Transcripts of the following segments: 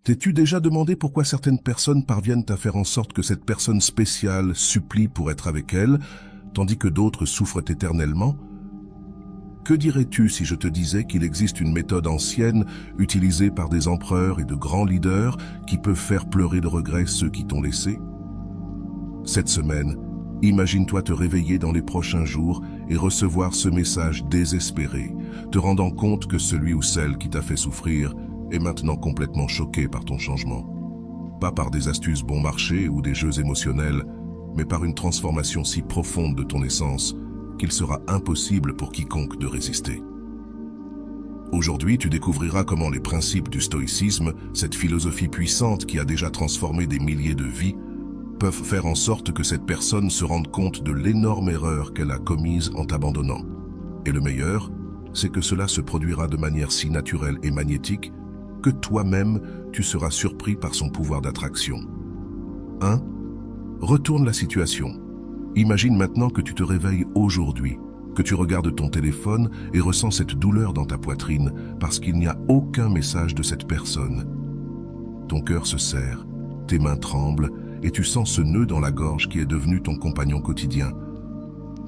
T'es-tu déjà demandé pourquoi certaines personnes parviennent à faire en sorte que cette personne spéciale supplie pour être avec elle, tandis que d'autres souffrent éternellement? Que dirais-tu si je te disais qu'il existe une méthode ancienne utilisée par des empereurs et de grands leaders qui peuvent faire pleurer de regret ceux qui t'ont laissé? Cette semaine, imagine-toi te réveiller dans les prochains jours et recevoir ce message désespéré, te rendant compte que celui ou celle qui t'a fait souffrir est maintenant complètement choqué par ton changement. Pas par des astuces bon marché ou des jeux émotionnels, mais par une transformation si profonde de ton essence qu'il sera impossible pour quiconque de résister. Aujourd'hui, tu découvriras comment les principes du stoïcisme, cette philosophie puissante qui a déjà transformé des milliers de vies, peuvent faire en sorte que cette personne se rende compte de l'énorme erreur qu'elle a commise en t'abandonnant. Et le meilleur, c'est que cela se produira de manière si naturelle et magnétique que toi-même, tu seras surpris par son pouvoir d'attraction. 1. Retourne la situation. Imagine maintenant que tu te réveilles aujourd'hui, que tu regardes ton téléphone et ressens cette douleur dans ta poitrine parce qu'il n'y a aucun message de cette personne. Ton cœur se serre, tes mains tremblent et tu sens ce nœud dans la gorge qui est devenu ton compagnon quotidien.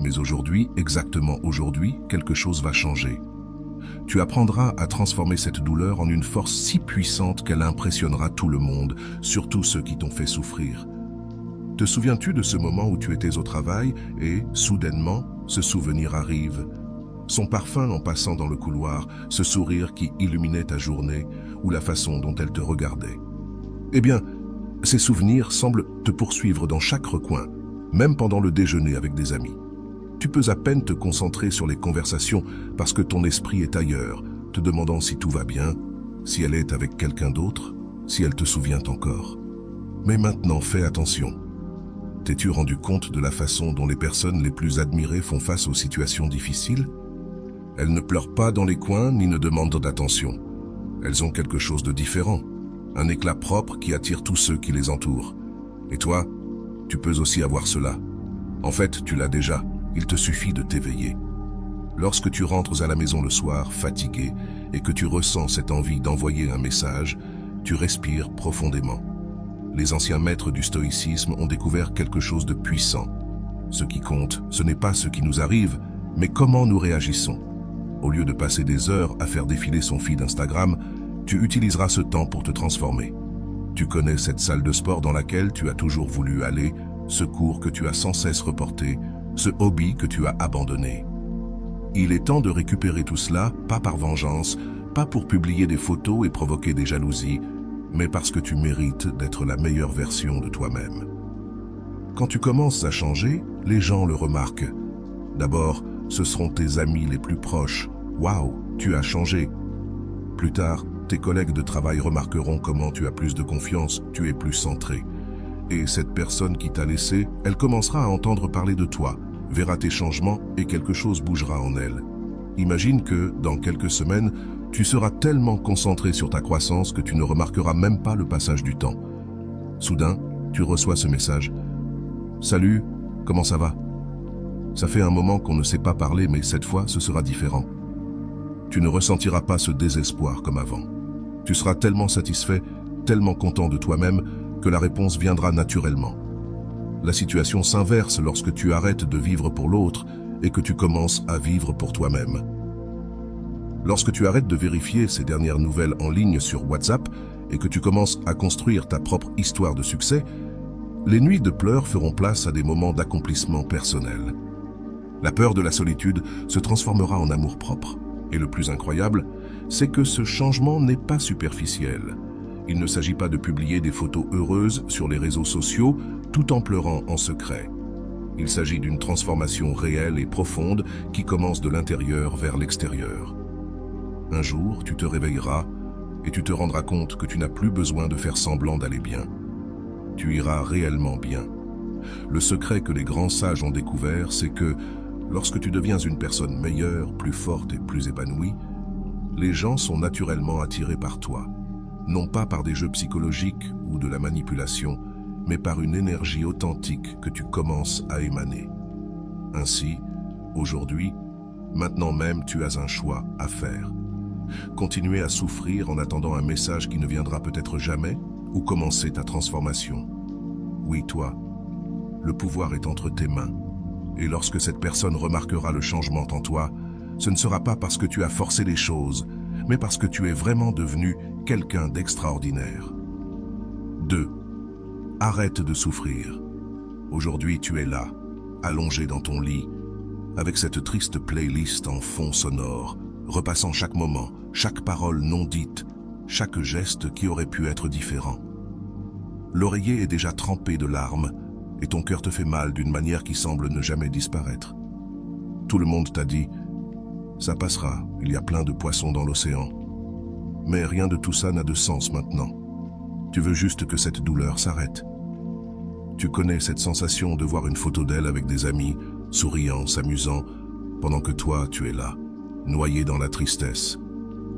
Mais aujourd'hui, exactement aujourd'hui, quelque chose va changer. Tu apprendras à transformer cette douleur en une force si puissante qu'elle impressionnera tout le monde, surtout ceux qui t'ont fait souffrir. Te souviens-tu de ce moment où tu étais au travail et, soudainement, ce souvenir arrive? Son parfum en passant dans le couloir, ce sourire qui illuminait ta journée ou la façon dont elle te regardait. Eh bien, ces souvenirs semblent te poursuivre dans chaque recoin, même pendant le déjeuner avec des amis. Tu peux à peine te concentrer sur les conversations parce que ton esprit est ailleurs, te demandant si tout va bien, si elle est avec quelqu'un d'autre, si elle te souvient encore. Mais maintenant, fais attention. T'es-tu rendu compte de la façon dont les personnes les plus admirées font face aux situations difficiles? Elles ne pleurent pas dans les coins ni ne demandent d'attention. Elles ont quelque chose de différent, un éclat propre qui attire tous ceux qui les entourent. Et toi, tu peux aussi avoir cela. En fait, tu l'as déjà. Il te suffit de t'éveiller. Lorsque tu rentres à la maison le soir, fatigué, et que tu ressens cette envie d'envoyer un message, tu respires profondément. Les anciens maîtres du stoïcisme ont découvert quelque chose de puissant. Ce qui compte, ce n'est pas ce qui nous arrive, mais comment nous réagissons. Au lieu de passer des heures à faire défiler son feed Instagram, tu utiliseras ce temps pour te transformer. Tu connais cette salle de sport dans laquelle tu as toujours voulu aller, ce cours que tu as sans cesse reporté, ce hobby que tu as abandonné. Il est temps de récupérer tout cela, pas par vengeance, pas pour publier des photos et provoquer des jalousies, mais parce que tu mérites d'être la meilleure version de toi-même. Quand tu commences à changer, les gens le remarquent. D'abord, ce seront tes amis les plus proches. « Waouh, tu as changé !» Plus tard, tes collègues de travail remarqueront comment tu as plus de confiance, tu es plus centré. Et cette personne qui t'a laissé, elle commencera à entendre parler de toi, verra tes changements et quelque chose bougera en elle. Imagine que, dans quelques semaines, tu seras tellement concentré sur ta croissance que tu ne remarqueras même pas le passage du temps. Soudain, tu reçois ce message. « Salut, comment ça va ?» Ça fait un moment qu'on ne sait pas parler, mais cette fois, ce sera différent. Tu ne ressentiras pas ce désespoir comme avant. Tu seras tellement satisfait, tellement content de toi-même, que la réponse viendra naturellement. La situation s'inverse lorsque tu arrêtes de vivre pour l'autre et que tu commences à vivre pour toi-même. Lorsque tu arrêtes de vérifier ces dernières nouvelles en ligne sur WhatsApp et que tu commences à construire ta propre histoire de succès, les nuits de pleurs feront place à des moments d'accomplissement personnel. La peur de la solitude se transformera en amour-propre. Et le plus incroyable, c'est que ce changement n'est pas superficiel. Il ne s'agit pas de publier des photos heureuses sur les réseaux sociaux tout en pleurant en secret. Il s'agit d'une transformation réelle et profonde qui commence de l'intérieur vers l'extérieur. Un jour, tu te réveilleras et tu te rendras compte que tu n'as plus besoin de faire semblant d'aller bien. Tu iras réellement bien. Le secret que les grands sages ont découvert, c'est que lorsque tu deviens une personne meilleure, plus forte et plus épanouie, les gens sont naturellement attirés par toi. Non pas par des jeux psychologiques ou de la manipulation, mais par une énergie authentique que tu commences à émaner. Ainsi, aujourd'hui, maintenant même tu as un choix à faire. Continuer à souffrir en attendant un message qui ne viendra peut-être jamais, ou commencer ta transformation? Oui, toi, le pouvoir est entre tes mains. Et lorsque cette personne remarquera le changement en toi, ce ne sera pas parce que tu as forcé les choses, mais parce que tu es vraiment devenu quelqu'un d'extraordinaire. 2. Arrête de souffrir. Aujourd'hui, tu es là, allongé dans ton lit, avec cette triste playlist en fond sonore, repassant chaque moment, chaque parole non dite, chaque geste qui aurait pu être différent. L'oreiller est déjà trempé de larmes et ton cœur te fait mal d'une manière qui semble ne jamais disparaître. Tout le monde t'a dit « ça passera, il y a plein de poissons dans l'océan ». Mais rien de tout ça n'a de sens maintenant. Tu veux juste que cette douleur s'arrête. Tu connais cette sensation de voir une photo d'elle avec des amis, souriant, s'amusant, pendant que toi, tu es là, noyé dans la tristesse.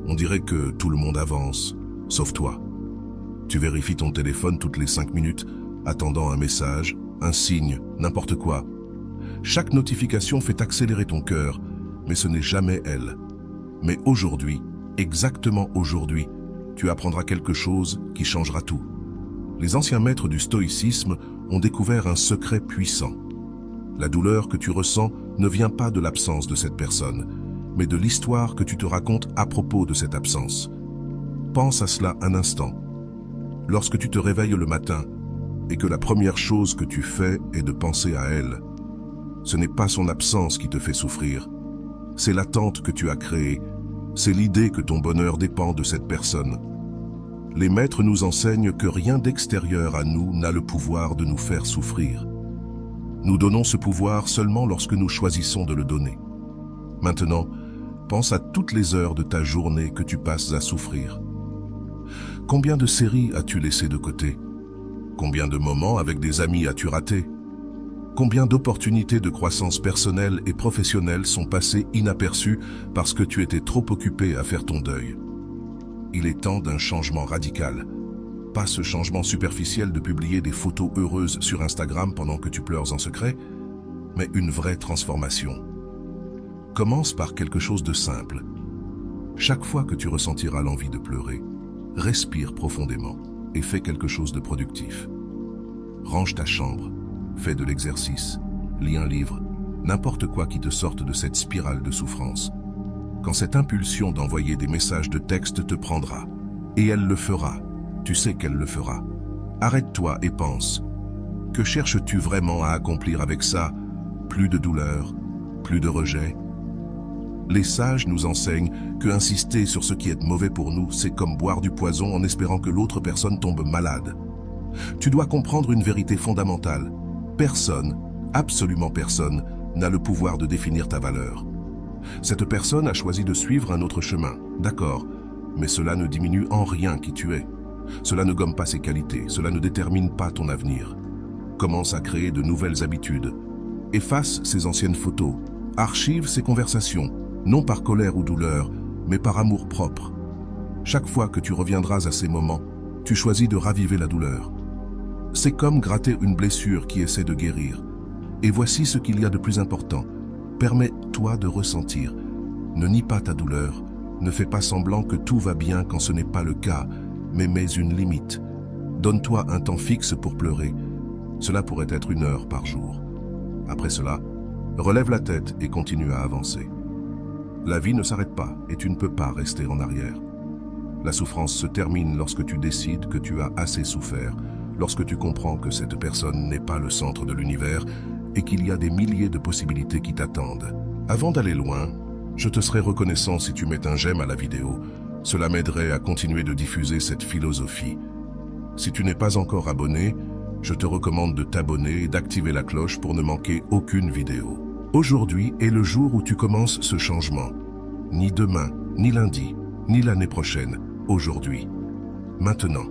On dirait que tout le monde avance, sauf toi. Tu vérifies ton téléphone toutes les 5 minutes, attendant un message, un signe, n'importe quoi. Chaque notification fait accélérer ton cœur, mais ce n'est jamais elle. Mais aujourd'hui, exactement aujourd'hui, tu apprendras quelque chose qui changera tout. Les anciens maîtres du stoïcisme ont découvert un secret puissant. La douleur que tu ressens ne vient pas de l'absence de cette personne, mais de l'histoire que tu te racontes à propos de cette absence. Pense à cela un instant. Lorsque tu te réveilles le matin et que la première chose que tu fais est de penser à elle, ce n'est pas son absence qui te fait souffrir, c'est l'attente que tu as créée, c'est l'idée que ton bonheur dépend de cette personne. Les maîtres nous enseignent que rien d'extérieur à nous n'a le pouvoir de nous faire souffrir. Nous donnons ce pouvoir seulement lorsque nous choisissons de le donner. Maintenant, pense à toutes les heures de ta journée que tu passes à souffrir. Combien de séries as-tu laissées de côté? Combien de moments avec des amis as-tu raté? Combien d'opportunités de croissance personnelle et professionnelle sont passées inaperçues parce que tu étais trop occupé à faire ton deuil? Il est temps d'un changement radical. Pas ce changement superficiel de publier des photos heureuses sur Instagram pendant que tu pleures en secret, mais une vraie transformation. Commence par quelque chose de simple. Chaque fois que tu ressentiras l'envie de pleurer, respire profondément et fais quelque chose de productif. Range ta chambre, fais de l'exercice, lis un livre, n'importe quoi qui te sorte de cette spirale de souffrance. Quand cette impulsion d'envoyer des messages de texte te prendra, et elle le fera, tu sais qu'elle le fera. Arrête-toi et pense. Que cherches-tu vraiment à accomplir avec ça? Plus de douleur, plus de rejet? Les sages nous enseignent que insister sur ce qui est mauvais pour nous, c'est comme boire du poison en espérant que l'autre personne tombe malade. Tu dois comprendre une vérité fondamentale. Personne, absolument personne, n'a le pouvoir de définir ta valeur. Cette personne a choisi de suivre un autre chemin, d'accord, mais cela ne diminue en rien qui tu es. Cela ne gomme pas ses qualités, cela ne détermine pas ton avenir. Commence à créer de nouvelles habitudes. Efface ces anciennes photos, archive ces conversations, non par colère ou douleur, mais par amour propre. Chaque fois que tu reviendras à ces moments, tu choisis de raviver la douleur. C'est comme gratter une blessure qui essaie de guérir. Et voici ce qu'il y a de plus important. Permets-toi de ressentir. Ne nie pas ta douleur. Ne fais pas semblant que tout va bien quand ce n'est pas le cas, mais mets une limite. Donne-toi un temps fixe pour pleurer. Cela pourrait être 1 heure par jour. Après cela, relève la tête et continue à avancer. La vie ne s'arrête pas et tu ne peux pas rester en arrière. La souffrance se termine lorsque tu décides que tu as assez souffert, lorsque tu comprends que cette personne n'est pas le centre de l'univers et qu'il y a des milliers de possibilités qui t'attendent. Avant d'aller loin, je te serais reconnaissant si tu mets un j'aime à la vidéo. Cela m'aiderait à continuer de diffuser cette philosophie. Si tu n'es pas encore abonné, je te recommande de t'abonner et d'activer la cloche pour ne manquer aucune vidéo. Aujourd'hui est le jour où tu commences ce changement. Ni demain, ni lundi, ni l'année prochaine, aujourd'hui. Maintenant.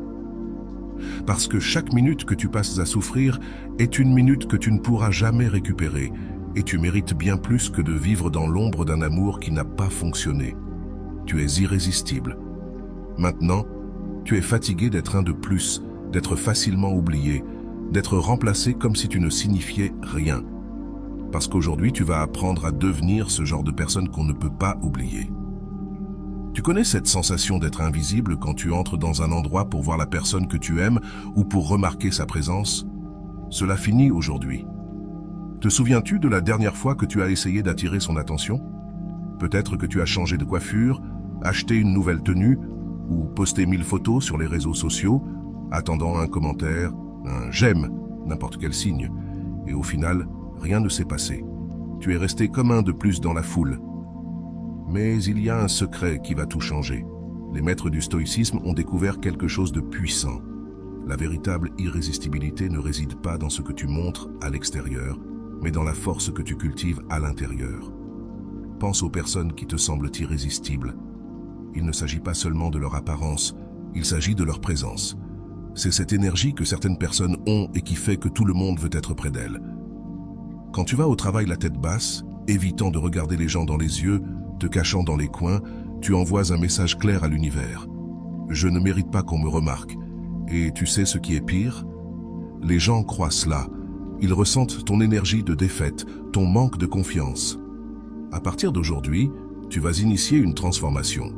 Parce que chaque minute que tu passes à souffrir est une minute que tu ne pourras jamais récupérer, et tu mérites bien plus que de vivre dans l'ombre d'un amour qui n'a pas fonctionné. Tu es irrésistible. Maintenant, tu es fatigué d'être un de plus, d'être facilement oublié, d'être remplacé comme si tu ne signifiais rien. Parce qu'aujourd'hui, tu vas apprendre à devenir ce genre de personne qu'on ne peut pas oublier. Tu connais cette sensation d'être invisible quand tu entres dans un endroit pour voir la personne que tu aimes ou pour remarquer sa présence? Cela finit aujourd'hui. Te souviens-tu de la dernière fois que tu as essayé d'attirer son attention? Peut-être que tu as changé de coiffure, acheté une nouvelle tenue ou posté 1000 photos sur les réseaux sociaux, attendant un commentaire, un j'aime, n'importe quel signe. Et au final, rien ne s'est passé. Tu es resté comme un de plus dans la foule. Mais il y a un secret qui va tout changer. Les maîtres du stoïcisme ont découvert quelque chose de puissant. La véritable irrésistibilité ne réside pas dans ce que tu montres à l'extérieur, mais dans la force que tu cultives à l'intérieur. Pense aux personnes qui te semblent irrésistibles. Il ne s'agit pas seulement de leur apparence, il s'agit de leur présence. C'est cette énergie que certaines personnes ont et qui fait que tout le monde veut être près d'elles. Quand tu vas au travail la tête basse, évitant de regarder les gens dans les yeux, te cachant dans les coins, tu envoies un message clair à l'univers. Je ne mérite pas qu'on me remarque. Et tu sais ce qui est pire? Les gens croient cela. Ils ressentent ton énergie de défaite, ton manque de confiance. À partir d'aujourd'hui, tu vas initier une transformation.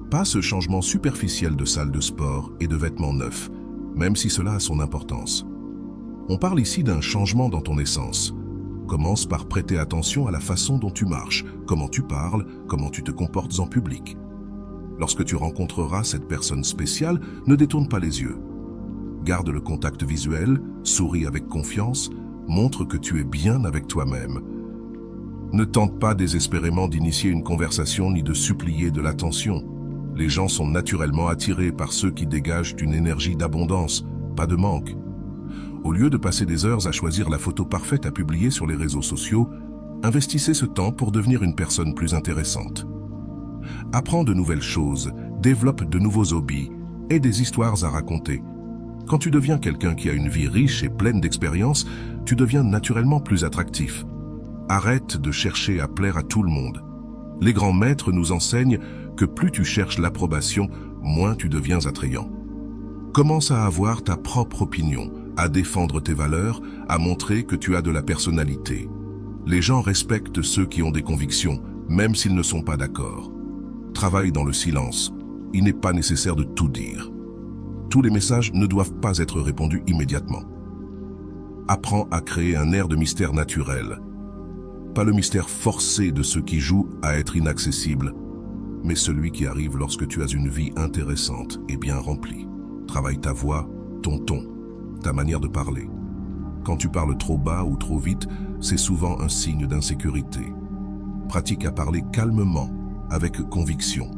Pas ce changement superficiel de salle de sport et de vêtements neufs, même si cela a son importance. On parle ici d'un changement dans ton essence. Commence par prêter attention à la façon dont tu marches, comment tu parles, comment tu te comportes en public. Lorsque tu rencontreras cette personne spéciale, ne détourne pas les yeux. Garde le contact visuel, souris avec confiance, montre que tu es bien avec toi-même. Ne tente pas désespérément d'initier une conversation ni de supplier de l'attention. Les gens sont naturellement attirés par ceux qui dégagent une énergie d'abondance, pas de manque. Au lieu de passer des heures à choisir la photo parfaite à publier sur les réseaux sociaux, investissez ce temps pour devenir une personne plus intéressante. Apprends de nouvelles choses, développe de nouveaux hobbies et des histoires à raconter. Quand tu deviens quelqu'un qui a une vie riche et pleine d'expériences, tu deviens naturellement plus attractif. Arrête de chercher à plaire à tout le monde. Les grands maîtres nous enseignent que plus tu cherches l'approbation, moins tu deviens attrayant. Commence à avoir ta propre opinion, à défendre tes valeurs, à montrer que tu as de la personnalité. Les gens respectent ceux qui ont des convictions, même s'ils ne sont pas d'accord. Travaille dans le silence. Il n'est pas nécessaire de tout dire. Tous les messages ne doivent pas être répondus immédiatement. Apprends à créer un air de mystère naturel. Pas le mystère forcé de ceux qui jouent à être inaccessibles, mais celui qui arrive lorsque tu as une vie intéressante et bien remplie. Travaille ta voix, ton ton, ta manière de parler. Quand tu parles trop bas ou trop vite, c'est souvent un signe d'insécurité. Pratique à parler calmement, avec conviction.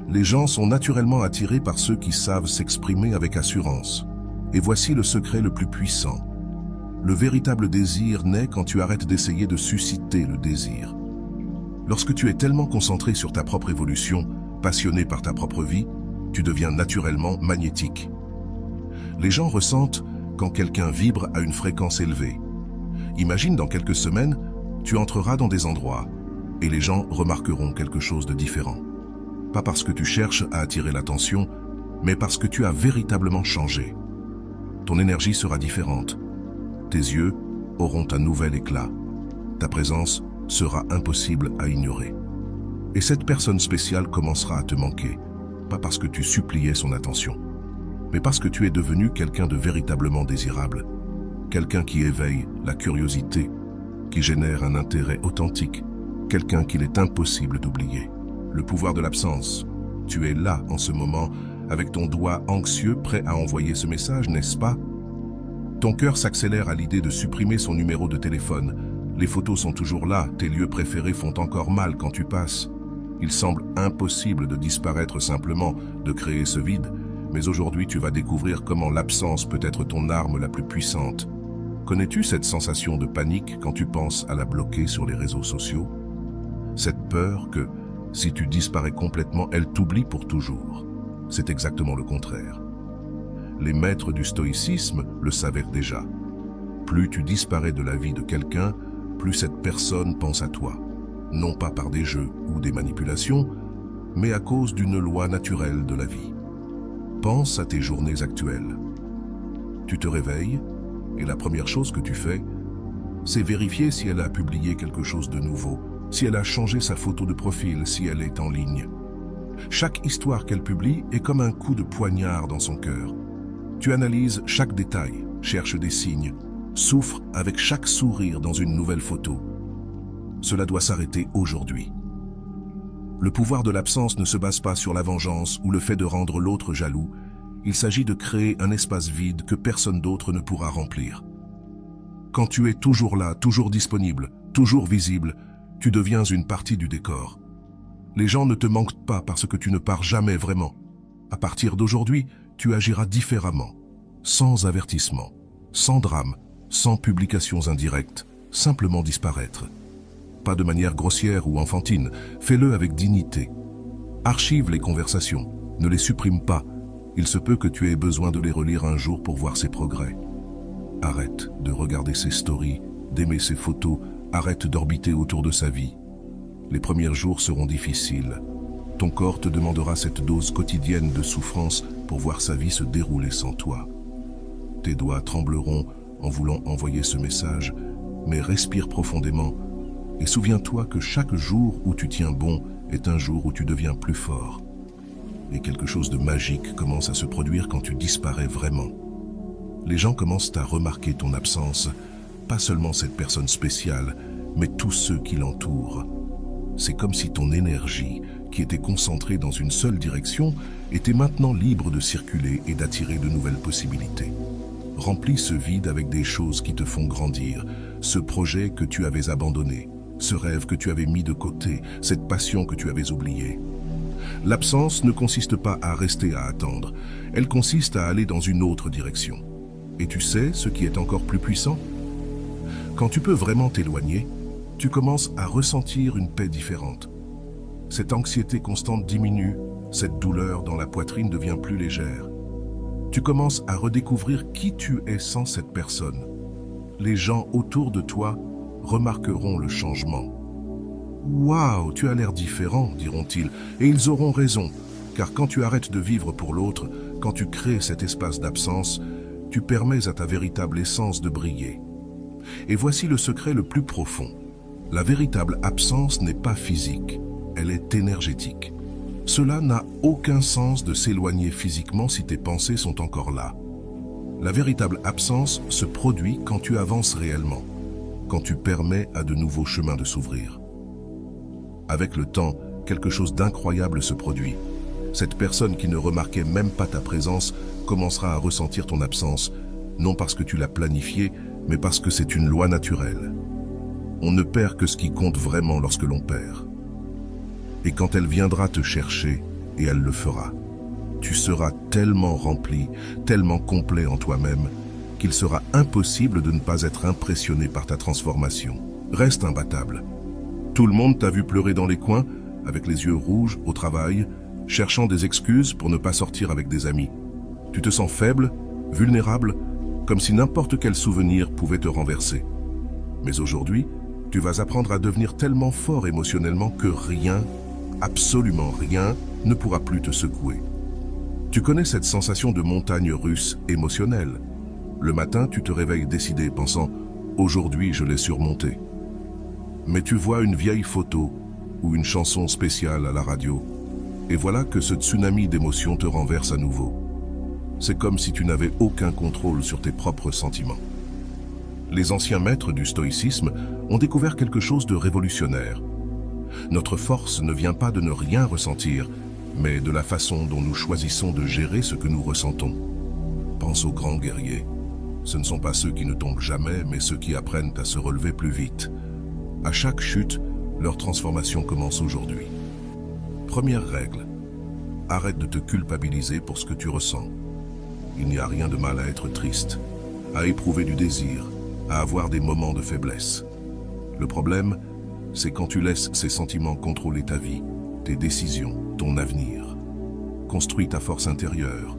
Les gens sont naturellement attirés par ceux qui savent s'exprimer avec assurance. Et voici le secret le plus puissant. Le véritable désir naît quand tu arrêtes d'essayer de susciter le désir. Lorsque tu es tellement concentré sur ta propre évolution, passionné par ta propre vie, tu deviens naturellement magnétique. Les gens ressentent quand quelqu'un vibre à une fréquence élevée. Imagine dans quelques semaines, tu entreras dans des endroits et les gens remarqueront quelque chose de différent. Pas parce que tu cherches à attirer l'attention, mais parce que tu as véritablement changé. Ton énergie sera différente. Tes yeux auront un nouvel éclat. Ta présence sera impossible à ignorer. Et cette personne spéciale commencera à te manquer, pas parce que tu suppliais son attention, mais parce que tu es devenu quelqu'un de véritablement désirable, quelqu'un qui éveille la curiosité, qui génère un intérêt authentique, quelqu'un qu'il est impossible d'oublier. Le pouvoir de l'absence. Tu es là en ce moment, avec ton doigt anxieux prêt à envoyer ce message, n'est-ce pas? Ton cœur s'accélère à l'idée de supprimer son numéro de téléphone. Les photos sont toujours là, tes lieux préférés font encore mal quand tu passes. Il semble impossible de disparaître simplement, de créer ce vide, mais aujourd'hui tu vas découvrir comment l'absence peut être ton arme la plus puissante. Connais-tu cette sensation de panique quand tu penses à la bloquer sur les réseaux sociaux? Cette peur que, si tu disparais complètement, elle t'oublie pour toujours. C'est exactement le contraire. Les maîtres du stoïcisme le savaient déjà. Plus tu disparais de la vie de quelqu'un, plus cette personne pense à toi. Non pas par des jeux ou des manipulations, mais à cause d'une loi naturelle de la vie. Pense à tes journées actuelles. Tu te réveilles, et la première chose que tu fais, c'est vérifier si elle a publié quelque chose de nouveau, si elle a changé sa photo de profil, si elle est en ligne. Chaque histoire qu'elle publie est comme un coup de poignard dans son cœur. Tu analyses chaque détail, cherches des signes, souffres avec chaque sourire dans une nouvelle photo. Cela doit s'arrêter aujourd'hui. Le pouvoir de l'absence ne se base pas sur la vengeance ou le fait de rendre l'autre jaloux. Il s'agit de créer un espace vide que personne d'autre ne pourra remplir. Quand tu es toujours là, toujours disponible, toujours visible, tu deviens une partie du décor. Les gens ne te manquent pas parce que tu ne pars jamais vraiment. À partir d'aujourd'hui, tu agiras différemment, sans avertissement, sans drame, sans publications indirectes, simplement disparaître. Pas de manière grossière ou enfantine, fais-le avec dignité. Archive les conversations, ne les supprime pas. Il se peut que tu aies besoin de les relire un jour pour voir ses progrès. Arrête de regarder ses stories, d'aimer ses photos, arrête d'orbiter autour de sa vie. Les premiers jours seront difficiles. Ton corps te demandera cette dose quotidienne de souffrance pour voir sa vie se dérouler sans toi. Tes doigts trembleront en voulant envoyer ce message, mais respire profondément et souviens-toi que chaque jour où tu tiens bon est un jour où tu deviens plus fort. Et quelque chose de magique commence à se produire quand tu disparais vraiment. Les gens commencent à remarquer ton absence, pas seulement cette personne spéciale, mais tous ceux qui l'entourent. C'est comme si ton énergie, qui était concentrée dans une seule direction, était maintenant libre de circuler et d'attirer de nouvelles possibilités. Remplis ce vide avec des choses qui te font grandir, ce projet que tu avais abandonné, ce rêve que tu avais mis de côté, cette passion que tu avais oubliée. L'absence ne consiste pas à rester à attendre, elle consiste à aller dans une autre direction. Et tu sais ce qui est encore plus puissant? Quand tu peux vraiment t'éloigner, tu commences à ressentir une paix différente. Cette anxiété constante diminue, cette douleur dans la poitrine devient plus légère. Tu commences à redécouvrir qui tu es sans cette personne. Les gens autour de toi remarqueront le changement. « Waouh, tu as l'air différent », diront-ils, et ils auront raison, car quand tu arrêtes de vivre pour l'autre, quand tu crées cet espace d'absence, tu permets à ta véritable essence de briller. Et voici le secret le plus profond. La véritable absence n'est pas physique, elle est énergétique. Cela n'a aucun sens de s'éloigner physiquement si tes pensées sont encore là. La véritable absence se produit quand tu avances réellement, quand tu permets à de nouveaux chemins de s'ouvrir. Avec le temps, quelque chose d'incroyable se produit. Cette personne qui ne remarquait même pas ta présence commencera à ressentir ton absence, non parce que tu l'as planifiée, mais parce que c'est une loi naturelle. On ne perd que ce qui compte vraiment lorsque l'on perd. Et quand elle viendra te chercher, et elle le fera, tu seras tellement rempli, tellement complet en toi-même, qu'il sera impossible de ne pas être impressionné par ta transformation. Reste imbattable. Tout le monde t'a vu pleurer dans les coins, avec les yeux rouges, au travail, cherchant des excuses pour ne pas sortir avec des amis. Tu te sens faible, vulnérable, comme si n'importe quel souvenir pouvait te renverser. Mais aujourd'hui, tu vas apprendre à devenir tellement fort émotionnellement que rien, absolument rien, ne pourra plus te secouer. Tu connais cette sensation de montagne russe émotionnelle. Le matin, tu te réveilles décidé, pensant « Aujourd'hui, je l'ai surmonté ». Mais tu vois une vieille photo ou une chanson spéciale à la radio, et voilà que ce tsunami d'émotions te renverse à nouveau. C'est comme si tu n'avais aucun contrôle sur tes propres sentiments. Les anciens maîtres du stoïcisme ont découvert quelque chose de révolutionnaire. Notre force ne vient pas de ne rien ressentir, mais de la façon dont nous choisissons de gérer ce que nous ressentons. Pense aux grands guerriers. Ce ne sont pas ceux qui ne tombent jamais, mais ceux qui apprennent à se relever plus vite. À chaque chute, leur transformation commence aujourd'hui. Première règle, arrête de te culpabiliser pour ce que tu ressens. Il n'y a rien de mal à être triste, à éprouver du désir, à avoir des moments de faiblesse. Le problème, c'est quand tu laisses ces sentiments contrôler ta vie, tes décisions, ton avenir. Construis ta force intérieure.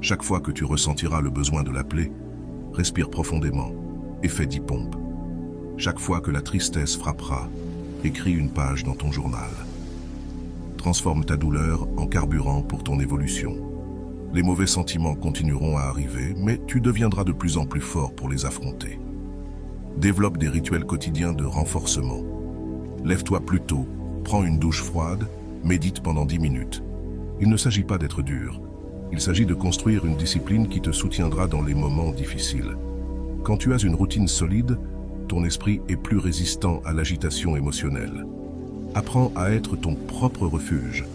Chaque fois que tu ressentiras le besoin de l'appeler, respire profondément et fais 10 pompes. Chaque fois que la tristesse frappera, écris une page dans ton journal. Transforme ta douleur en carburant pour ton évolution. Les mauvais sentiments continueront à arriver, mais tu deviendras de plus en plus fort pour les affronter. Développe des rituels quotidiens de renforcement. Lève-toi plus tôt, prends une douche froide, Médite pendant 10 minutes. Il ne s'agit pas d'être dur. Il s'agit de construire une discipline qui te soutiendra dans les moments difficiles. Quand tu as une routine solide, ton esprit est plus résistant à l'agitation émotionnelle. Apprends à être ton propre refuge.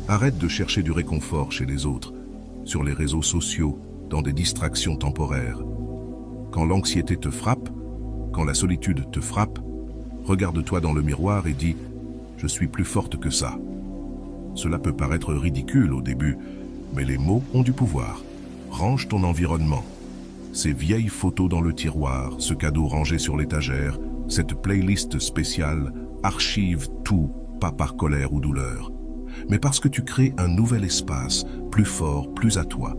Arrête de chercher du réconfort chez les autres, sur les réseaux sociaux, dans des distractions temporaires. Quand l'anxiété te frappe, quand la solitude te frappe, regarde-toi dans le miroir et dis « Je suis plus forte que ça ». Cela peut paraître ridicule au début, mais les mots ont du pouvoir. Range ton environnement. Ces vieilles photos dans le tiroir, ce cadeau rangé sur l'étagère, cette playlist spéciale, archive tout, pas par colère ou douleur, mais parce que tu crées un nouvel espace, plus fort, plus à toi.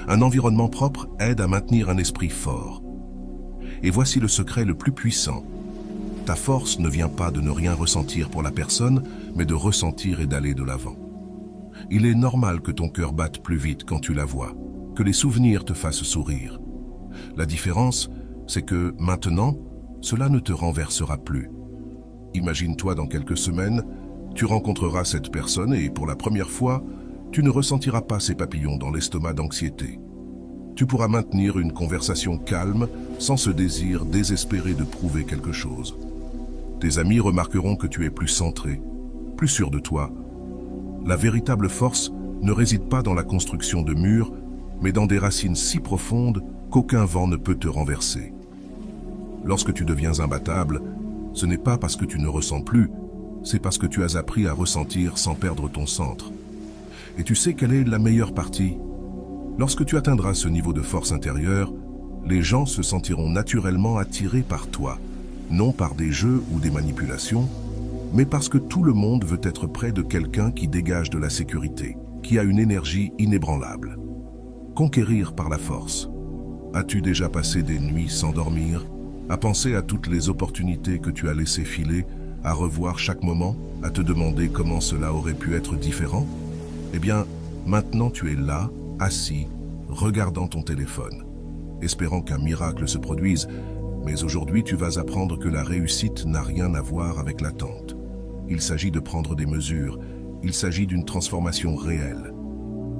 Un environnement propre aide à maintenir un esprit fort. Et voici le secret le plus puissant. Ta force ne vient pas de ne rien ressentir pour la personne, mais de ressentir et d'aller de l'avant. Il est normal que ton cœur batte plus vite quand tu la vois, que les souvenirs te fassent sourire. La différence, c'est que maintenant, cela ne te renversera plus. Imagine-toi dans quelques semaines, tu rencontreras cette personne et pour la première fois, tu ne ressentiras pas ces papillons dans l'estomac d'anxiété. Tu pourras maintenir une conversation calme sans ce désir désespéré de prouver quelque chose. Tes amis remarqueront que tu es plus centré, plus sûr de toi. La véritable force ne réside pas dans la construction de murs, mais dans des racines si profondes qu'aucun vent ne peut te renverser. Lorsque tu deviens imbattable, ce n'est pas parce que tu ne ressens plus, c'est parce que tu as appris à ressentir sans perdre ton centre. Et tu sais quelle est la meilleure partie? Lorsque tu atteindras ce niveau de force intérieure, les gens se sentiront naturellement attirés par toi, non par des jeux ou des manipulations, mais parce que tout le monde veut être près de quelqu'un qui dégage de la sécurité, qui a une énergie inébranlable. Conquérir par la force. As-tu déjà passé des nuits sans dormir, à penser à toutes les opportunités que tu as laissées filer, à revoir chaque moment, à te demander comment cela aurait pu être différent? Eh bien, maintenant tu es là, assis, regardant ton téléphone, espérant qu'un miracle se produise, mais aujourd'hui tu vas apprendre que la réussite n'a rien à voir avec l'attente. Il s'agit de prendre des mesures, il s'agit d'une transformation réelle.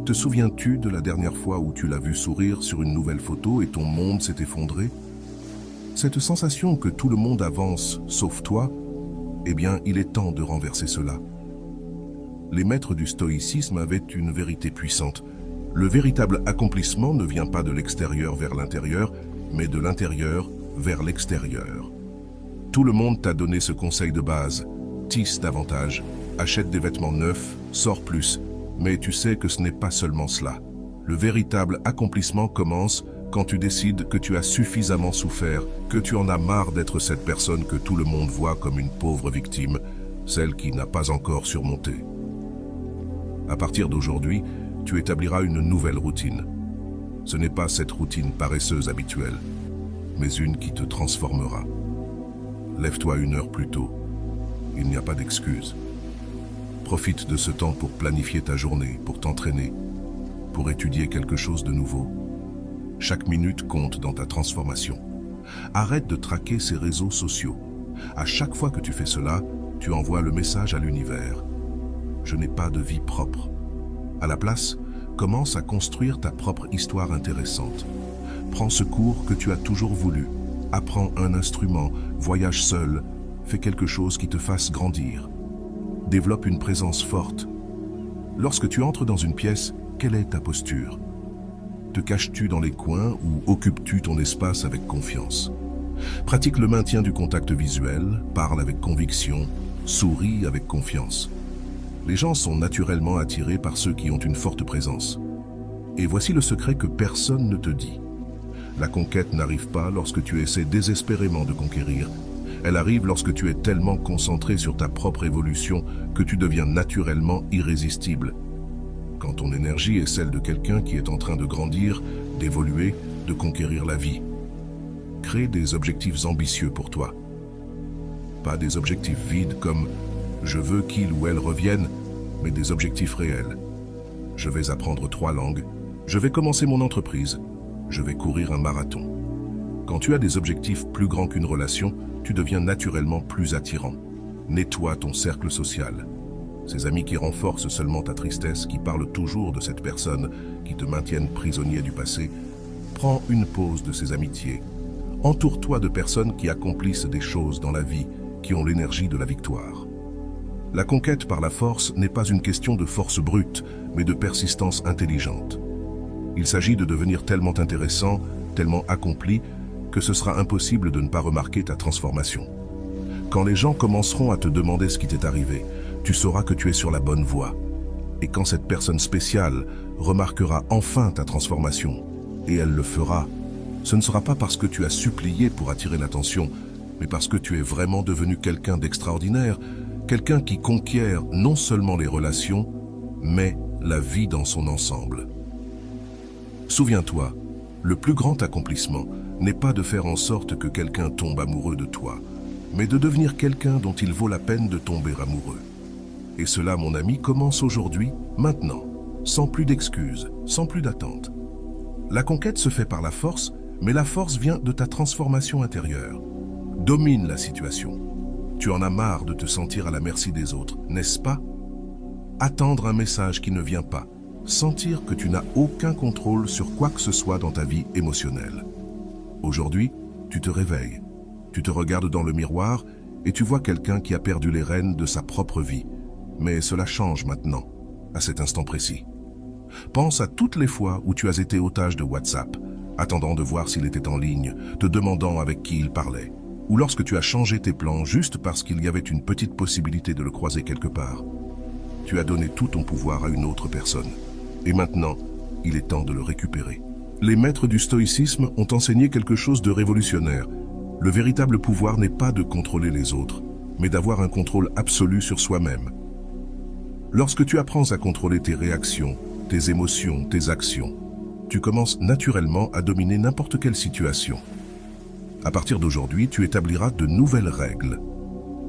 Te souviens-tu de la dernière fois où tu l'as vu sourire sur une nouvelle photo et ton monde s'est effondré? Cette sensation que tout le monde avance, sauf toi, eh bien, il est temps de renverser cela. Les maîtres du stoïcisme avaient une vérité puissante. Le véritable accomplissement ne vient pas de l'extérieur vers l'intérieur, mais de l'intérieur vers l'extérieur. Tout le monde t'a donné ce conseil de base. Tisse davantage, achète des vêtements neufs, sors plus. Mais tu sais que ce n'est pas seulement cela. Le véritable accomplissement commence quand tu décides que tu as suffisamment souffert, que tu en as marre d'être cette personne que tout le monde voit comme une pauvre victime, celle qui n'a pas encore surmonté. À partir d'aujourd'hui, tu établiras une nouvelle routine. Ce n'est pas cette routine paresseuse habituelle, mais une qui te transformera. Lève-toi 1 heure plus tôt. Il n'y a pas d'excuse. Profite de ce temps pour planifier ta journée, pour t'entraîner, pour étudier quelque chose de nouveau. Chaque minute compte dans ta transformation. Arrête de traquer ces réseaux sociaux. À chaque fois que tu fais cela, tu envoies le message à l'univers. Je n'ai pas de vie propre. À la place, commence à construire ta propre histoire intéressante. Prends ce cours que tu as toujours voulu. Apprends un instrument, voyage seul, fais quelque chose qui te fasse grandir. Développe une présence forte. Lorsque tu entres dans une pièce, quelle est ta posture? Te caches-tu dans les coins ou occupes-tu ton espace avec confiance? Pratique le maintien du contact visuel, parle avec conviction, souris avec confiance. Les gens sont naturellement attirés par ceux qui ont une forte présence. Et voici le secret que personne ne te dit. La conquête n'arrive pas lorsque tu essaies désespérément de conquérir. Elle arrive lorsque tu es tellement concentré sur ta propre évolution que tu deviens naturellement irrésistible. Quand ton énergie est celle de quelqu'un qui est en train de grandir, d'évoluer, de conquérir la vie. Crée des objectifs ambitieux pour toi. Pas des objectifs vides comme « je veux qu'il ou elle revienne », mais des objectifs réels. Je vais apprendre 3 langues, je vais commencer mon entreprise, je vais courir un marathon. Quand tu as des objectifs plus grands qu'une relation, tu deviens naturellement plus attirant. Nettoie ton cercle social. Ces amis qui renforcent seulement ta tristesse, qui parlent toujours de cette personne, qui te maintiennent prisonnier du passé. Prends une pause de ces amitiés. Entoure-toi de personnes qui accomplissent des choses dans la vie, qui ont l'énergie de la victoire. La conquête par la force n'est pas une question de force brute, mais de persistance intelligente. Il s'agit de devenir tellement intéressant, tellement accompli, que ce sera impossible de ne pas remarquer ta transformation. Quand les gens commenceront à te demander ce qui t'est arrivé, tu sauras que tu es sur la bonne voie. Et quand cette personne spéciale remarquera enfin ta transformation, et elle le fera, ce ne sera pas parce que tu as supplié pour attirer l'attention, mais parce que tu es vraiment devenu quelqu'un d'extraordinaire, quelqu'un qui conquiert non seulement les relations, mais la vie dans son ensemble. Souviens-toi, le plus grand accomplissement n'est pas de faire en sorte que quelqu'un tombe amoureux de toi, mais de devenir quelqu'un dont il vaut la peine de tomber amoureux. Et cela, mon ami, commence aujourd'hui, maintenant, sans plus d'excuses, sans plus d'attente. La conquête se fait par la force, mais la force vient de ta transformation intérieure. Domine la situation. Tu en as marre de te sentir à la merci des autres, n'est-ce pas? Attendre un message qui ne vient pas. Sentir que tu n'as aucun contrôle sur quoi que ce soit dans ta vie émotionnelle. Aujourd'hui, tu te réveilles. Tu te regardes dans le miroir et tu vois quelqu'un qui a perdu les rênes de sa propre vie. Mais cela change maintenant, à cet instant précis. Pense à toutes les fois où tu as été otage de WhatsApp, attendant de voir s'il était en ligne, te demandant avec qui il parlait, ou lorsque tu as changé tes plans juste parce qu'il y avait une petite possibilité de le croiser quelque part. Tu as donné tout ton pouvoir à une autre personne. Et maintenant, il est temps de le récupérer. Les maîtres du stoïcisme ont enseigné quelque chose de révolutionnaire. Le véritable pouvoir n'est pas de contrôler les autres, mais d'avoir un contrôle absolu sur soi-même. Lorsque tu apprends à contrôler tes réactions, tes émotions, tes actions, tu commences naturellement à dominer n'importe quelle situation. À partir d'aujourd'hui, tu établiras de nouvelles règles.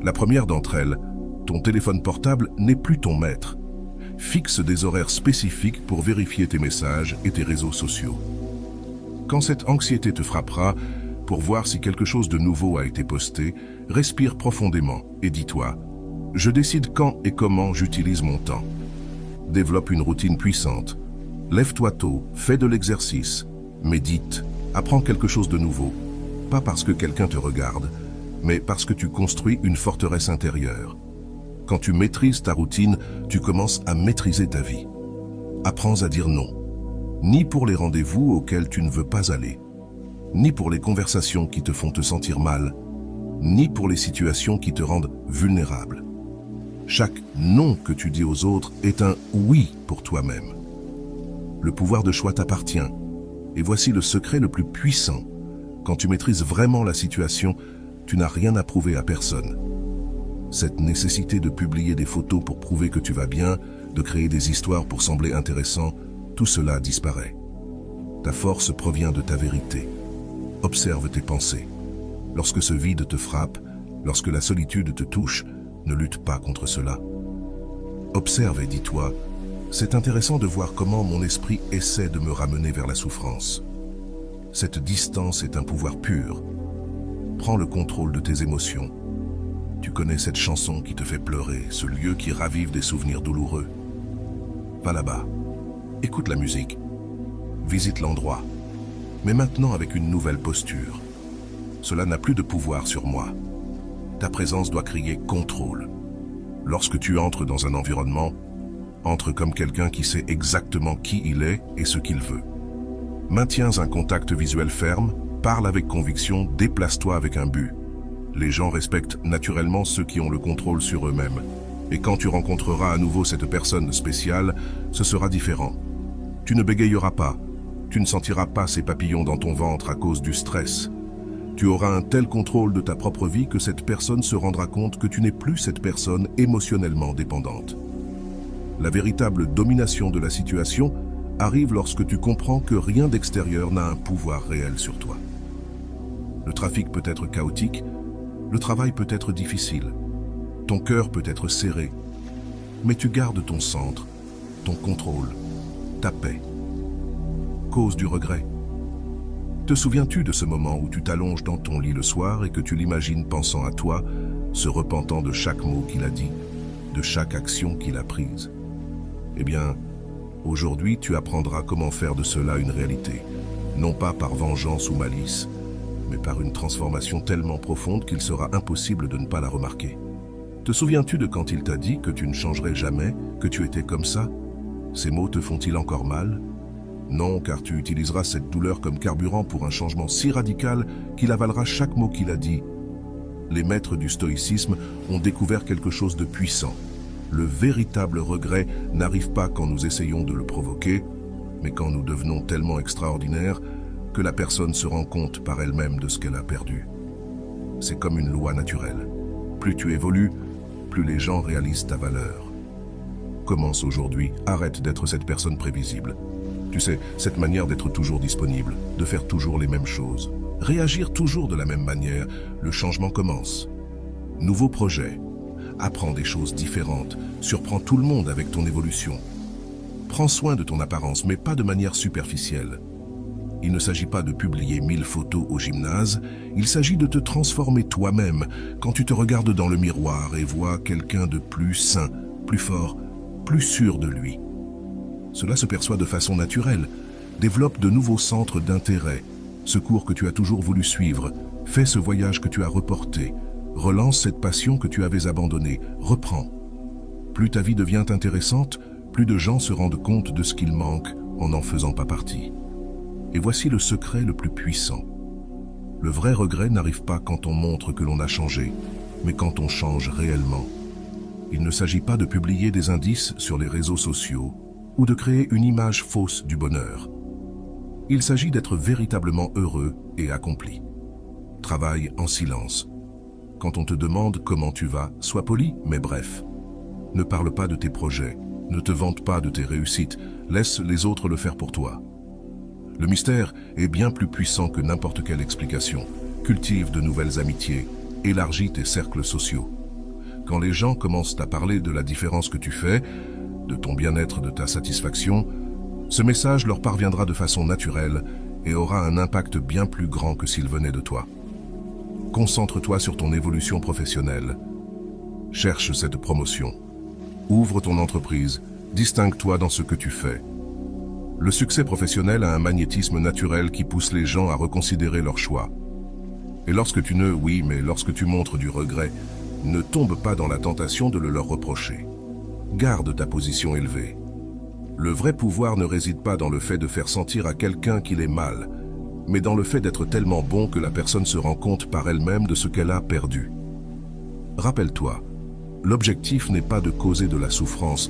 La première d'entre elles, ton téléphone portable n'est plus ton maître. Fixe des horaires spécifiques pour vérifier tes messages et tes réseaux sociaux. Quand cette anxiété te frappera, pour voir si quelque chose de nouveau a été posté, respire profondément et dis-toi « Je décide quand et comment j'utilise mon temps ». Développe une routine puissante. Lève-toi tôt, fais de l'exercice, médite, apprends quelque chose de nouveau. Pas parce que quelqu'un te regarde, mais parce que tu construis une forteresse intérieure. Quand tu maîtrises ta routine, tu commences à maîtriser ta vie. Apprends à dire non. Ni pour les rendez-vous auxquels tu ne veux pas aller, ni pour les conversations qui te font te sentir mal, ni pour les situations qui te rendent vulnérable. Chaque non que tu dis aux autres est un oui pour toi-même. Le pouvoir de choix t'appartient. Et voici le secret le plus puissant. Quand tu maîtrises vraiment la situation, tu n'as rien à prouver à personne. Cette nécessité de publier des photos pour prouver que tu vas bien, de créer des histoires pour sembler intéressant, tout cela disparaît. Ta force provient de ta vérité. Observe tes pensées. Lorsque ce vide te frappe, lorsque la solitude te touche, ne lutte pas contre cela. Observe et dis-toi, c'est intéressant de voir comment mon esprit essaie de me ramener vers la souffrance. Cette distance est un pouvoir pur. Prends le contrôle de tes émotions. Tu connais cette chanson qui te fait pleurer, ce lieu qui ravive des souvenirs douloureux. Va là-bas, écoute la musique, visite l'endroit, mais maintenant avec une nouvelle posture. Cela n'a plus de pouvoir sur moi. Ta présence doit crier contrôle. Lorsque tu entres dans un environnement, entre comme quelqu'un qui sait exactement qui il est et ce qu'il veut. Maintiens un contact visuel ferme, parle avec conviction, déplace-toi avec un but. Les gens respectent naturellement ceux qui ont le contrôle sur eux-mêmes. Et quand tu rencontreras à nouveau cette personne spéciale, ce sera différent. Tu ne bégayeras pas, tu ne sentiras pas ces papillons dans ton ventre à cause du stress. Tu auras un tel contrôle de ta propre vie que cette personne se rendra compte que tu n'es plus cette personne émotionnellement dépendante. La véritable domination de la situation arrive lorsque tu comprends que rien d'extérieur n'a un pouvoir réel sur toi. Le trafic peut être chaotique, le travail peut être difficile, ton cœur peut être serré, mais tu gardes ton centre, ton contrôle, ta paix. Cause du regret. Te souviens-tu de ce moment où tu t'allonges dans ton lit le soir et que tu l'imagines pensant à toi, se repentant de chaque mot qu'il a dit? de chaque action qu'il a prise. Eh bien, aujourd'hui, tu apprendras comment faire de cela une réalité, non pas par vengeance ou malice, mais par une transformation tellement profonde qu'il sera impossible de ne pas la remarquer. Te souviens-tu de quand il t'a dit que tu ne changerais jamais, que tu étais comme ça? Ces mots te font-ils encore mal? Non, car tu utiliseras cette douleur comme carburant pour un changement si radical qu'il avalera chaque mot qu'il a dit. Les maîtres du stoïcisme ont découvert quelque chose de puissant. Le véritable regret n'arrive pas quand nous essayons de le provoquer, mais quand nous devenons tellement extraordinaires que la personne se rend compte par elle-même de ce qu'elle a perdu. C'est comme une loi naturelle. Plus tu évolues, plus les gens réalisent ta valeur. Commence aujourd'hui, arrête d'être cette personne prévisible. Tu sais, cette manière d'être toujours disponible, de faire toujours les mêmes choses, réagir toujours de la même manière, le changement commence. Nouveau projet, apprends des choses différentes, surprends tout le monde avec ton évolution. Prends soin de ton apparence, mais pas de manière superficielle. Il ne s'agit pas de publier 1000 photos au gymnase, il s'agit de te transformer toi-même quand tu te regardes dans le miroir et vois quelqu'un de plus sain, plus fort, plus sûr de lui. Cela se perçoit de façon naturelle. Développe de nouveaux centres d'intérêt. Ce cours que tu as toujours voulu suivre. Fais ce voyage que tu as reporté. Relance cette passion que tu avais abandonnée. Reprends. Plus ta vie devient intéressante, plus de gens se rendent compte de ce qu'il manque en n'en faisant pas partie. Et voici le secret le plus puissant. Le vrai regret n'arrive pas quand on montre que l'on a changé, mais quand on change réellement. Il ne s'agit pas de publier des indices sur les réseaux sociaux ou de créer une image fausse du bonheur. Il s'agit d'être véritablement heureux et accompli. Travaille en silence. Quand on te demande comment tu vas, sois poli, mais bref. Ne parle pas de tes projets, ne te vante pas de tes réussites, laisse les autres le faire pour toi. Le mystère est bien plus puissant que n'importe quelle explication. Cultive de nouvelles amitiés, élargis tes cercles sociaux. Quand les gens commencent à parler de la différence que tu fais, de ton bien-être, de ta satisfaction, ce message leur parviendra de façon naturelle et aura un impact bien plus grand que s'il venait de toi. Concentre-toi sur ton évolution professionnelle. Cherche cette promotion. Ouvre ton entreprise. Distingue-toi dans ce que tu fais. Le succès professionnel a un magnétisme naturel qui pousse les gens à reconsidérer leurs choix. Et lorsque lorsque tu montres du regret, ne tombe pas dans la tentation de le leur reprocher. Garde ta position élevée. Le vrai pouvoir ne réside pas dans le fait de faire sentir à quelqu'un qu'il est mal, mais dans le fait d'être tellement bon que la personne se rend compte par elle-même de ce qu'elle a perdu. Rappelle-toi, l'objectif n'est pas de causer de la souffrance,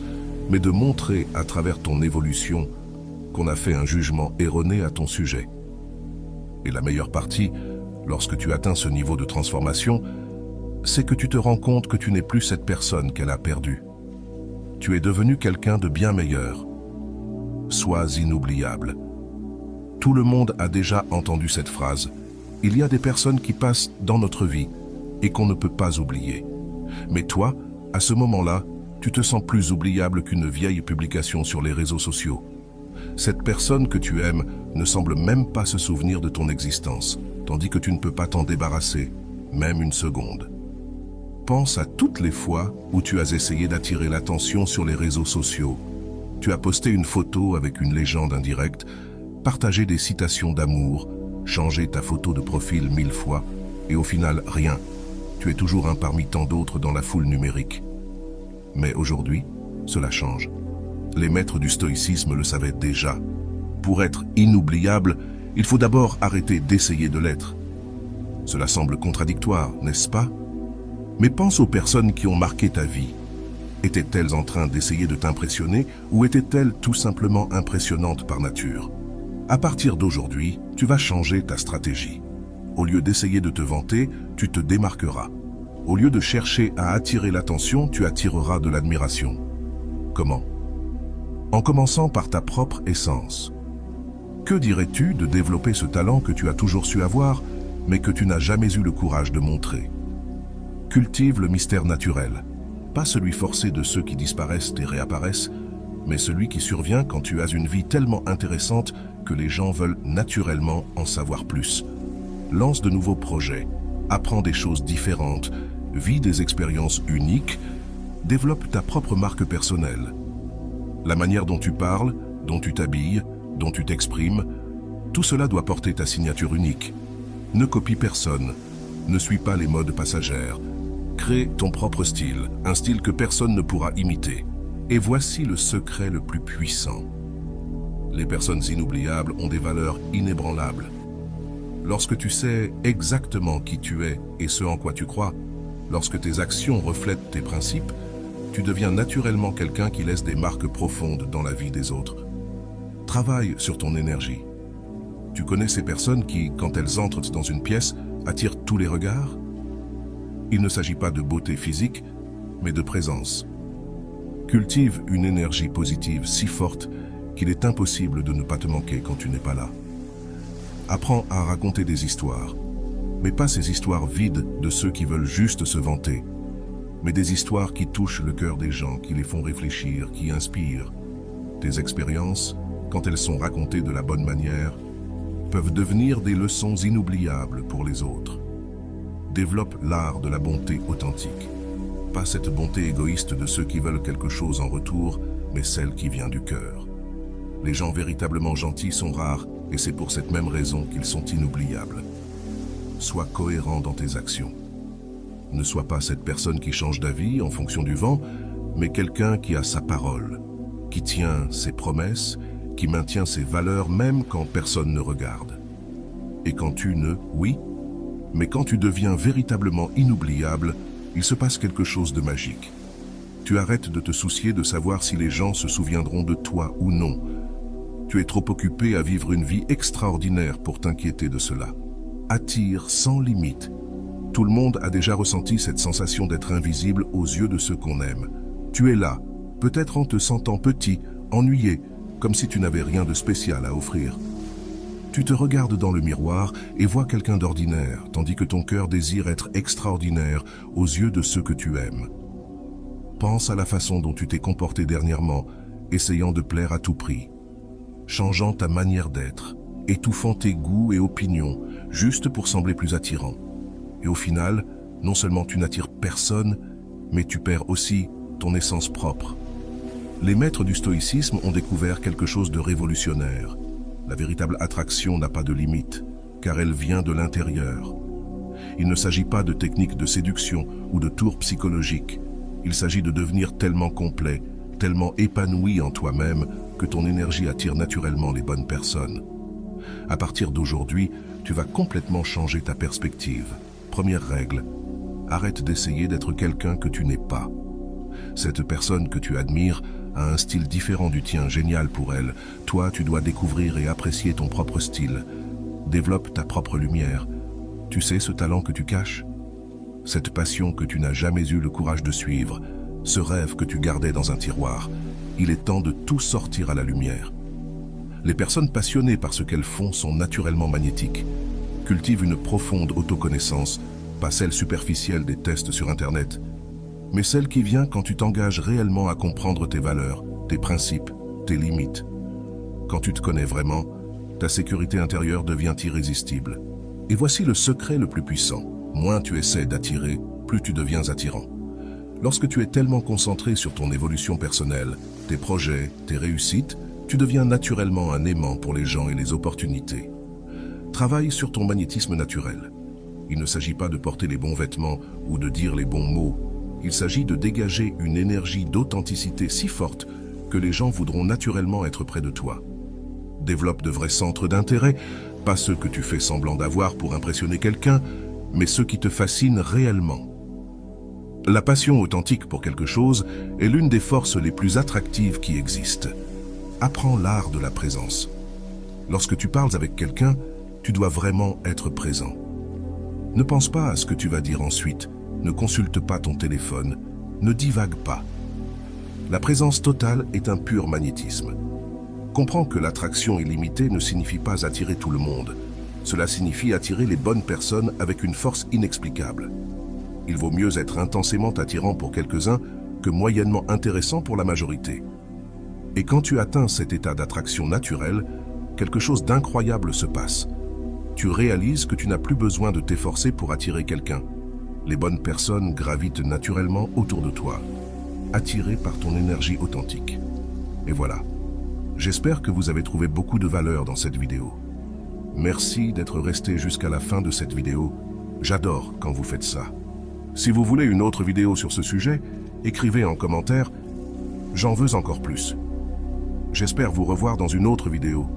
mais de montrer à travers ton évolution qu'on a fait un jugement erroné à ton sujet. Et la meilleure partie, lorsque tu atteins ce niveau de transformation, c'est que tu te rends compte que tu n'es plus cette personne qu'elle a perdue. Tu es devenu quelqu'un de bien meilleur. Sois inoubliable. Tout le monde a déjà entendu cette phrase. Il y a des personnes qui passent dans notre vie et qu'on ne peut pas oublier. Mais toi, à ce moment-là, tu te sens plus oubliable qu'une vieille publication sur les réseaux sociaux. Cette personne que tu aimes ne semble même pas se souvenir de ton existence, tandis que tu ne peux pas t'en débarrasser, même une seconde. Pense à toutes les fois où tu as essayé d'attirer l'attention sur les réseaux sociaux. Tu as posté une photo avec une légende indirecte, partagé des citations d'amour, changé ta photo de profil 1000 fois, et au final, rien. Tu es toujours un parmi tant d'autres dans la foule numérique. Mais aujourd'hui, cela change. Les maîtres du stoïcisme le savaient déjà. Pour être inoubliable, il faut d'abord arrêter d'essayer de l'être. Cela semble contradictoire, n'est-ce pas? Mais pense aux personnes qui ont marqué ta vie. Étaient-elles en train d'essayer de t'impressionner ou étaient-elles tout simplement impressionnantes par nature? À partir d'aujourd'hui, tu vas changer ta stratégie. Au lieu d'essayer de te vanter, tu te démarqueras. Au lieu de chercher à attirer l'attention, tu attireras de l'admiration. Comment? En commençant par ta propre essence. Que dirais-tu de développer ce talent que tu as toujours su avoir, mais que tu n'as jamais eu le courage de montrer? Cultive le mystère naturel, pas celui forcé de ceux qui disparaissent et réapparaissent, mais celui qui survient quand tu as une vie tellement intéressante que les gens veulent naturellement en savoir plus. Lance de nouveaux projets, apprends des choses différentes, vis des expériences uniques Développe ta propre marque personnelle. La manière dont tu parles, dont tu t'habilles, dont tu t'exprimes, tout cela doit porter ta signature unique. Ne copie personne, ne suis pas les modes passagères. Crée ton propre style, un style que personne ne pourra imiter. Et voici le secret le plus puissant. Les personnes inoubliables ont des valeurs inébranlables. Lorsque tu sais exactement qui tu es et ce en quoi tu crois, lorsque tes actions reflètent tes principes, tu deviens naturellement quelqu'un qui laisse des marques profondes dans la vie des autres. Travaille sur ton énergie. Tu connais ces personnes qui, quand elles entrent dans une pièce, attirent tous les regards? Il ne s'agit pas de beauté physique, mais de présence. Cultive une énergie positive si forte qu'il est impossible de ne pas te manquer quand tu n'es pas là. Apprends à raconter des histoires, mais pas ces histoires vides de ceux qui veulent juste se vanter, mais des histoires qui touchent le cœur des gens, qui les font réfléchir, qui inspirent. Tes expériences, quand elles sont racontées de la bonne manière, peuvent devenir des leçons inoubliables pour les autres. Développe l'art de la bonté authentique. Pas cette bonté égoïste de ceux qui veulent quelque chose en retour, mais celle qui vient du cœur. Les gens véritablement gentils sont rares, et c'est pour cette même raison qu'ils sont inoubliables. Sois cohérent dans tes actions. Ne sois pas cette personne qui change d'avis en fonction du vent, mais quelqu'un qui a sa parole, qui tient ses promesses, qui maintient ses valeurs même quand personne ne regarde. Et quand oui, mais quand tu deviens véritablement inoubliable, il se passe quelque chose de magique. Tu arrêtes de te soucier de savoir si les gens se souviendront de toi ou non. Tu es trop occupé à vivre une vie extraordinaire pour t'inquiéter de cela. Attire sans limite. Tout le monde a déjà ressenti cette sensation d'être invisible aux yeux de ceux qu'on aime. Tu es là, peut-être en te sentant petit, ennuyé, comme si tu n'avais rien de spécial à offrir. Tu te regardes dans le miroir et vois quelqu'un d'ordinaire, tandis que ton cœur désire être extraordinaire aux yeux de ceux que tu aimes. Pense à la façon dont tu t'es comporté dernièrement, essayant de plaire à tout prix, changeant ta manière d'être, étouffant tes goûts et opinions, juste pour sembler plus attirant. Et au final, non seulement tu n'attires personne, mais tu perds aussi ton essence propre. Les maîtres du stoïcisme ont découvert quelque chose de révolutionnaire. La véritable attraction n'a pas de limite, car elle vient de l'intérieur. Il ne s'agit pas de techniques de séduction ou de tours psychologiques. Il s'agit de devenir tellement complet, tellement épanoui en toi-même, que ton énergie attire naturellement les bonnes personnes. À partir d'aujourd'hui, tu vas complètement changer ta perspective. Première règle, arrête d'essayer d'être quelqu'un que tu n'es pas. Cette personne que tu admires a un style différent du tien, génial pour elle. Toi, tu dois découvrir et apprécier ton propre style. Développe ta propre lumière. Tu sais ce talent que tu caches? Cette passion que tu n'as jamais eu le courage de suivre, ce rêve que tu gardais dans un tiroir. Il est temps de tout sortir à la lumière. Les personnes passionnées par ce qu'elles font sont naturellement magnétiques. Cultive une profonde autoconnaissance, pas celle superficielle des tests sur Internet, mais celle qui vient quand tu t'engages réellement à comprendre tes valeurs, tes principes, tes limites. Quand tu te connais vraiment, ta sécurité intérieure devient irrésistible. Et voici le secret le plus puissant. Moins tu essaies d'attirer, plus tu deviens attirant. Lorsque tu es tellement concentré sur ton évolution personnelle, tes projets, tes réussites, tu deviens naturellement un aimant pour les gens et les opportunités. Travaille sur ton magnétisme naturel. Il ne s'agit pas de porter les bons vêtements ou de dire les bons mots. Il s'agit de dégager une énergie d'authenticité si forte que les gens voudront naturellement être près de toi. Développe de vrais centres d'intérêt, pas ceux que tu fais semblant d'avoir pour impressionner quelqu'un, mais ceux qui te fascinent réellement. La passion authentique pour quelque chose est l'une des forces les plus attractives qui existent. Apprends l'art de la présence. Lorsque tu parles avec quelqu'un, tu dois vraiment être présent. Ne pense pas à ce que tu vas dire ensuite. Ne consulte pas ton téléphone, ne divague pas. La présence totale est un pur magnétisme. Comprends que l'attraction illimitée ne signifie pas attirer tout le monde. Cela signifie attirer les bonnes personnes avec une force inexplicable. Il vaut mieux être intensément attirant pour quelques-uns que moyennement intéressant pour la majorité. Et quand tu atteins cet état d'attraction naturelle, quelque chose d'incroyable se passe. Tu réalises que tu n'as plus besoin de t'efforcer pour attirer quelqu'un. Les bonnes personnes gravitent naturellement autour de toi. attiré par ton énergie authentique. Et voilà. J'espère que vous avez trouvé beaucoup de valeur dans cette vidéo. Merci d'être resté jusqu'à la fin de cette vidéo. J'adore quand vous faites ça. Si vous voulez une autre vidéo sur ce sujet, écrivez en commentaire « J'en veux encore plus ». J'espère vous revoir dans une autre vidéo.